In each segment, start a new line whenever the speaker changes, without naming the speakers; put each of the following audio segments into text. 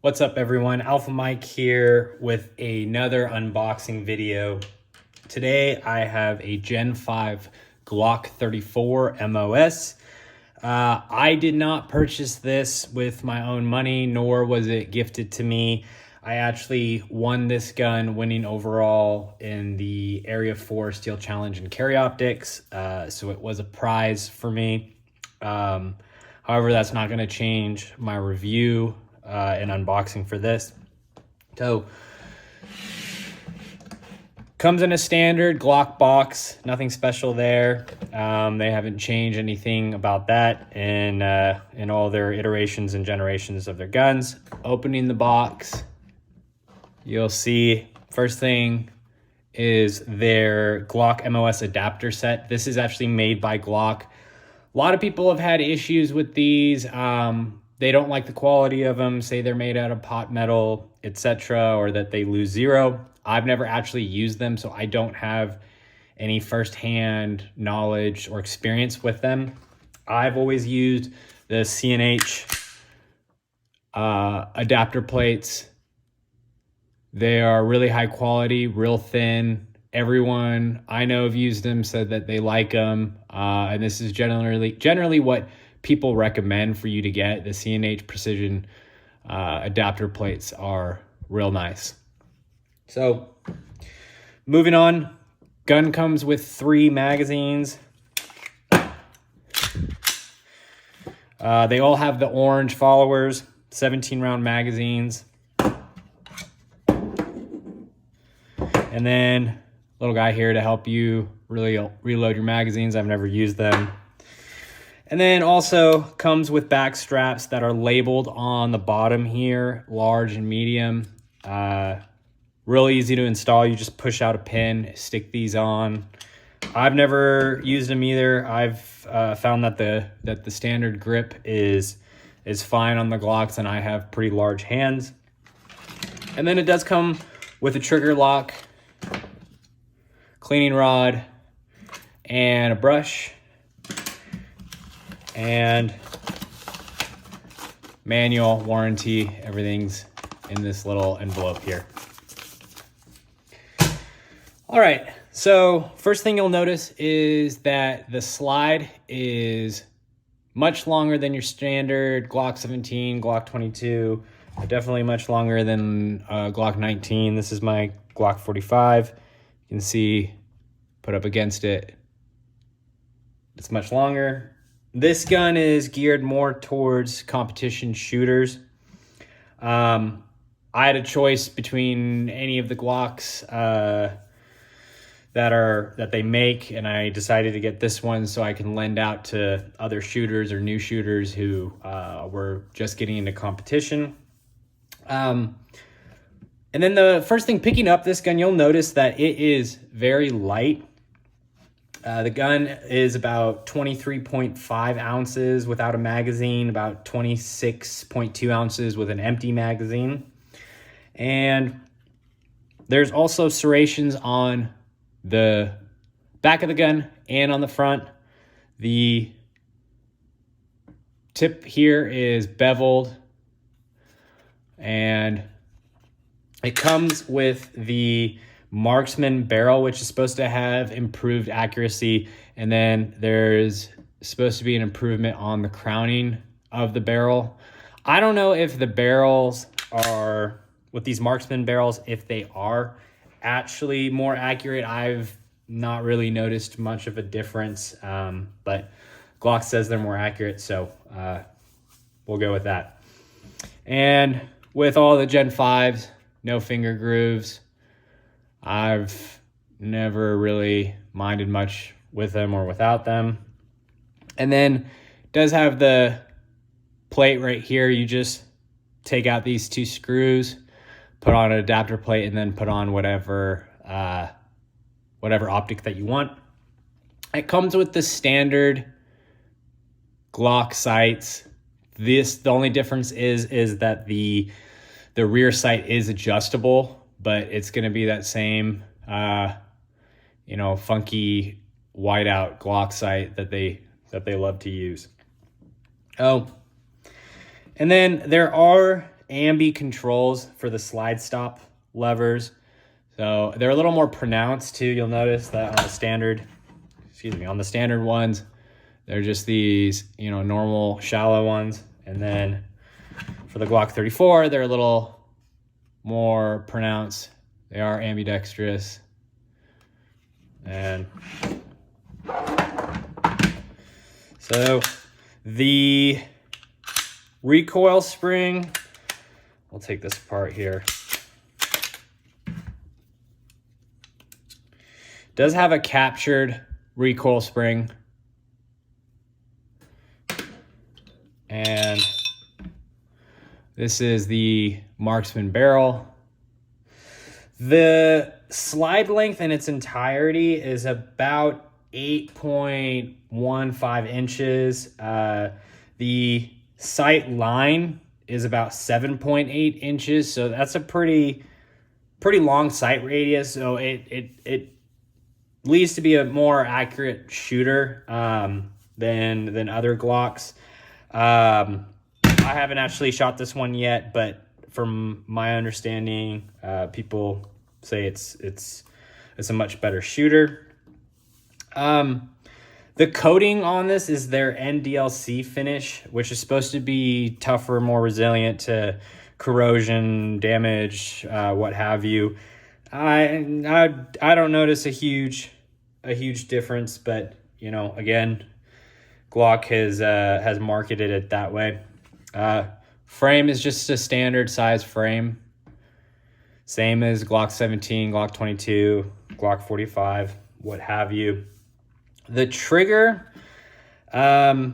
What's up everyone, Alpha Mike here with another unboxing video. Today I have a Gen 5 Glock 34 MOS. I did not purchase this with my own money, nor was it gifted to me. I actually won this gun, winning overall in the Area 4 Steel Challenge and Carry Optics, so it was a prize for me. However, that's not going to change my review and unboxing for this. So comes in a standard Glock box, nothing special there. They haven't changed anything about that in all their iterations and generations of their guns. Opening the box, you'll see first thing is their Glock Mos Adapter Set. This is actually made by Glock. A lot of people have had issues with these. They don't like the quality of them, say they're made out of pot metal, etc., or that they lose zero. I've never actually used them, so I don't have any firsthand knowledge or experience with them. I've always used the C&H adapter plates. They are really high quality, real thin. Everyone I know have used them, said that they like them, and this is generally what people recommend for you to get. The C&H Precision adapter plates are real nice. So moving on, gun comes with 3 magazines. They all have the orange followers, 17 round magazines. And then little guy here to help you really reload your magazines. I've never used them. And then also comes with back straps that are labeled on the bottom here, large and medium. Real easy to install. You just push out a pin, stick these on. I've never used them either. I've found that the standard grip is fine on the Glocks, and I have pretty large hands. And then it does come with a trigger lock, cleaning rod, and a brush, and manual, warranty. Everything's in this little envelope here. All right, so first thing you'll notice is that the slide is much longer than your standard Glock 17, Glock 22, definitely much longer than Glock 19. This is my Glock 45. You can see, put up against it, it's much longer. This gun is geared more towards competition shooters. I had a choice between any of the Glocks that they make, and I decided to get this one so I can lend out to other shooters or new shooters who were just getting into competition. And then the first thing, picking up this gun, you'll notice that it is very light. The gun is about 23.5 ounces without a magazine, about 26.2 ounces with an empty magazine. And there's also serrations on the back of the gun and on the front. The tip here is beveled, and it comes with the Marksman barrel, which is supposed to have improved accuracy, and then there's supposed to be an improvement on the crowning of the barrel. I don't know if the barrels are, with these Marksman barrels, if they are actually more accurate. I've not really noticed much of a difference, but Glock says they're more accurate, so we'll go with that. And with all the Gen 5s, no finger grooves. I've never really minded much with them or without them. And then it does have the plate right here. You just take out these 2 screws, put on an adapter plate, and then put on whatever optic that you want. It comes with the standard Glock Sights. The only difference is that the rear sight is adjustable, but it's going to be that same, funky whiteout Glock sight that they love to use. Oh, and then there are ambi controls for the slide stop levers. So they're a little more pronounced too. You'll notice that on the standard, on the standard ones, they're just these, normal shallow ones. And then for the Glock 34, they're a little more pronounced. They are ambidextrous. And so the recoil spring, we'll take this apart here. Does have a captured recoil spring. And this is the Marksman barrel. The slide length in its entirety is about 8.15 inches. The sight line is about 7.8 inches. So that's a pretty long sight radius. So it leads to be a more accurate shooter than other Glocks. I haven't actually shot this one yet, but from my understanding, people say it's a much better shooter. The coating on this is their NDLC finish, which is supposed to be tougher, more resilient to corrosion, damage, what have you. I don't notice a huge difference, but again, Glock has marketed it that way. Frame is just a standard size frame, same as Glock 17, Glock 22, Glock 45, what have you. The trigger, not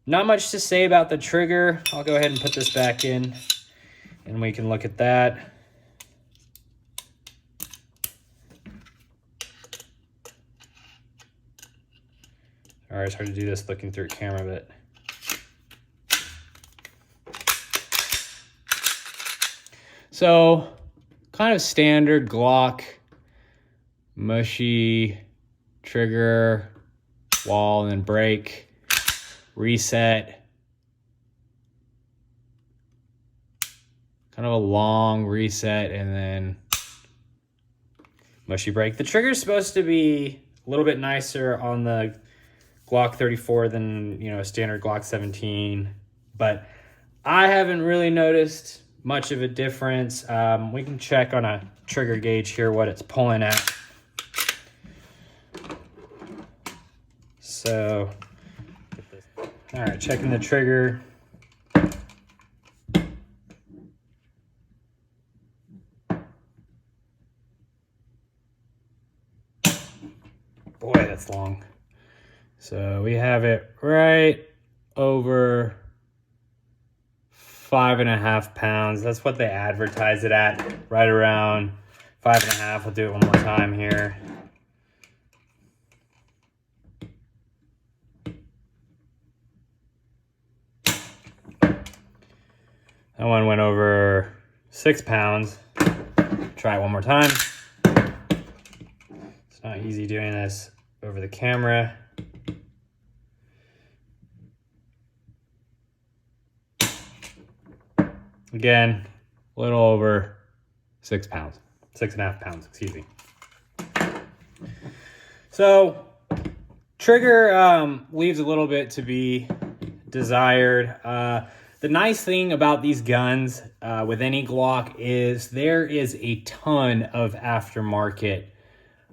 much to say about the trigger. I'll go ahead and put this back in, and we can look at that. All right, it's hard to do this looking through a camera, but so kind of standard Glock, mushy trigger, wall, and then break, reset, kind of a long reset, and then mushy break. The trigger is supposed to be a little bit nicer on the Glock 34 than a standard Glock 17, but I haven't really noticed much of a difference. We can check on a trigger gauge here what it's pulling at. So, all right, checking the trigger. Boy, that's long. So we have it right over 5.5 pounds. That's what they advertise it at, right around 5.5. We'll do it one more time here. That one went over 6 pounds. Try it one more time. It's not easy doing this over the camera. Again, a little over 6 pounds, 6.5 pounds, excuse me. So trigger leaves a little bit to be desired. The nice thing about these guns with any Glock is there is a ton of aftermarket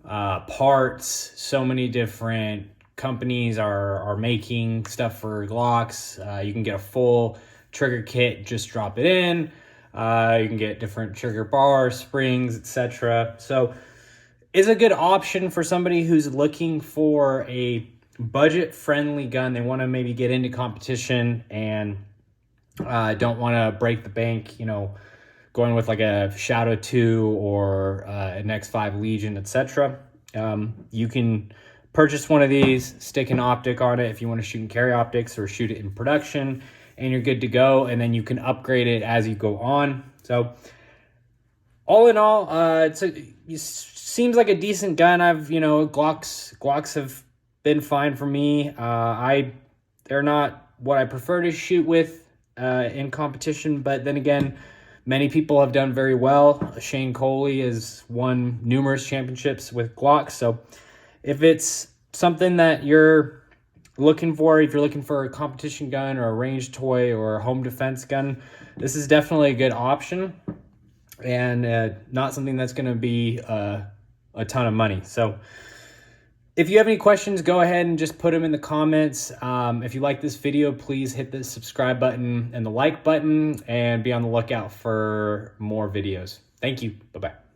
parts. So many different companies are making stuff for Glocks. You can get a full trigger kit, just drop it in. You can get different trigger bars, springs, etc. So it's a good option for somebody who's looking for a budget-friendly gun. They want to maybe get into competition and don't want to break the bank, going with like a Shadow 2 or an X5 Legion, etc. You can purchase one of these, stick an optic on it if you want to shoot and carry optics or shoot it in production, and you're good to go. And then you can upgrade it as you go on. So all in all, it seems like a decent gun. Glocks have been fine for me. They're not what I prefer to shoot with in competition, but then again, Many people have done very well. Shane Coley has won numerous championships with Glock. So if it's something that you're looking for, if you're looking for a competition gun or a range toy or a home defense gun, this is definitely a good option, and not something that's going to be a ton of money. So if you have any questions, go ahead and just put them in the comments. If you like this video, please hit the subscribe button and the like button, and be on the lookout for more videos. Thank you. Bye-bye.